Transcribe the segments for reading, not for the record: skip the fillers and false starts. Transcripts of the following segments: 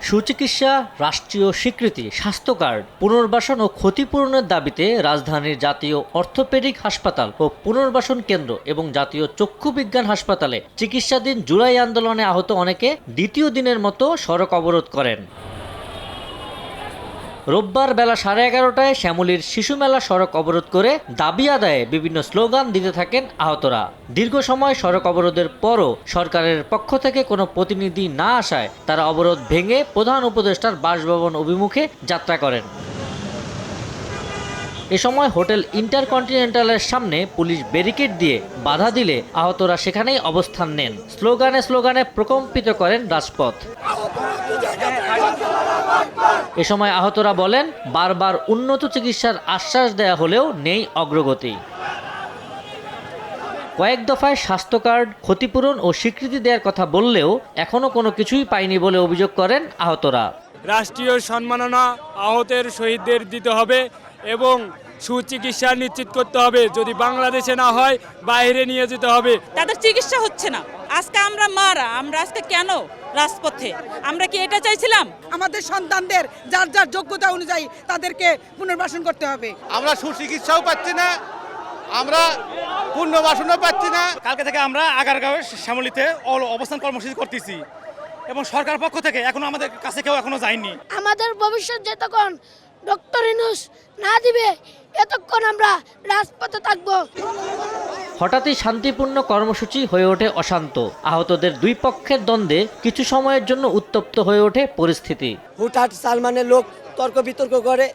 সুচিকিৎসা, রাষ্ট্রীয় স্বীকৃতি, স্বাস্থ্য কার্ড, পুনর্বাসন ও ক্ষতিপূরণের দাবিতে রাজধানীর জাতীয় অর্থোপেডিক হাসপাতাল ও পুনর্বাসন কেন্দ্র এবং জাতীয় চক্ষু বিজ্ঞান হাসপাতালে চিকিৎসাধীন জুলাই আন্দোলনে আহত অনেকে দ্বিতীয় দিনের মতো সড়ক অবরোধ করেন। রোববার বেলা 11:30টায় শ্যামলীর শিশু মেলা সড়ক অবরোধ করে দাবি আদায়ে বিভিন্ন স্লোগান দিতে থাকেন আহতরা। দীর্ঘ সময় সড়ক অবরোধের পরও সরকারের পক্ষ থেকে কোনো প্রতিনিধি না আসায় তারা অবরোধ ভেঙে প্রধান উপদেষ্টার বাসভবন অভিমুখে যাত্রা করেন। এ সময় হোটেল ইন্টারকন্টিনেন্টালের সামনে পুলিশ ব্যারিকেড দিয়ে বাধা দিলে আহতরা সেখানেই অবস্থান নেন। স্লোগানে স্লোগানে প্রকম্পিত করেন রাজপথ। এ সময় আহতরা বলেন, বারবার উন্নত চিকিৎসার আশ্বাস দেয়া হলেও নেই অগ্রগতি। কয়েক দফায় স্বাস্থ্য কার্ড, ক্ষতিপূরণ ও স্বীকৃতি দেওয়ার কথা বললেও এখনো কোনো কিছুই পায়নি বলে অভিযোগ করেন আহতরা। রাষ্ট্রীয় সম্মাননা আহতের শহীদদের দিতে হবে এবং সুচিকিৎসা নিশ্চিত করতে হবে। যদি বাংলাদেশে না হয় বাইরে নিয়ে যেতে হবে। তাদের চিকিৎসা হচ্ছে না। আজকে আমরা আজকে কেন রাজপথে? আমরা কি এটা চাইছিলাম? আমাদের সন্তানদের যার যার যোগ্যতা অনুযায়ী তাদেরকে পুনর্বাসন করতে হবে। আমরা সুচিকিৎসাও পাচ্ছি না, আমরা পুনর্বাসনও পাচ্ছি না। কালকে থেকে আমরা আগারগাঁও শ্যামলীতে অবস্থান কর্মসূচি করতেছি এবং সরকার পক্ষ থেকে এখনো আমাদের কাছে কেউ এখনো যায়নি। আমাদের ভবিষ্যৎ যতক্ষণ ডক্টর ইউনূস না দিবে এতক্ষণ আমরা রাজপথে থাকবো। হঠাৎই শান্তিপূর্ণ কর্মসূচি হয়ে ওঠে অশান্ত। আহতদের দুই পক্ষের দ্বন্দ্বে কিছু সময়ের জন্য উত্তপ্ত হয়ে ওঠে পরিস্থিতি। হুটহাট সালমানের লোক তর্ক বিতর্ক করে,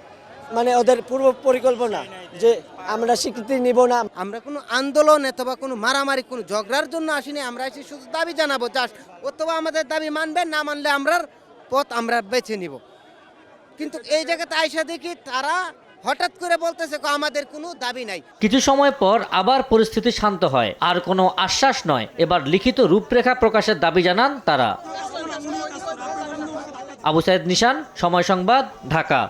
মানে ওদের পূর্ব পরিকল্পনা যে আমরা স্বীকৃতি নিব না। আমরা কোনো আন্দোলন অথবা কোনো মারামারি, কোনো ঝগড়ার জন্য আসিনি। আমরা এসে শুধু দাবি জানাবো, অথবা আমাদের দাবি মানবেন, না মানলে আমরার পথ আমরা বেছে নিব। কিন্তু এই জায়গাতে আইসা দেখি তারা হঠাৎ করে বলতেছে আমাদের কোনো দাবি নাই। কিছু সময় পর আবার পরিস্থিতি শান্ত হয়। আর কোনো আশ্বাস নয়, এবার লিখিত রূপরেখা প্রকাশের দাবি জানান তারা। আবু সাইদ নিশান, সময় সংবাদ, ঢাকা।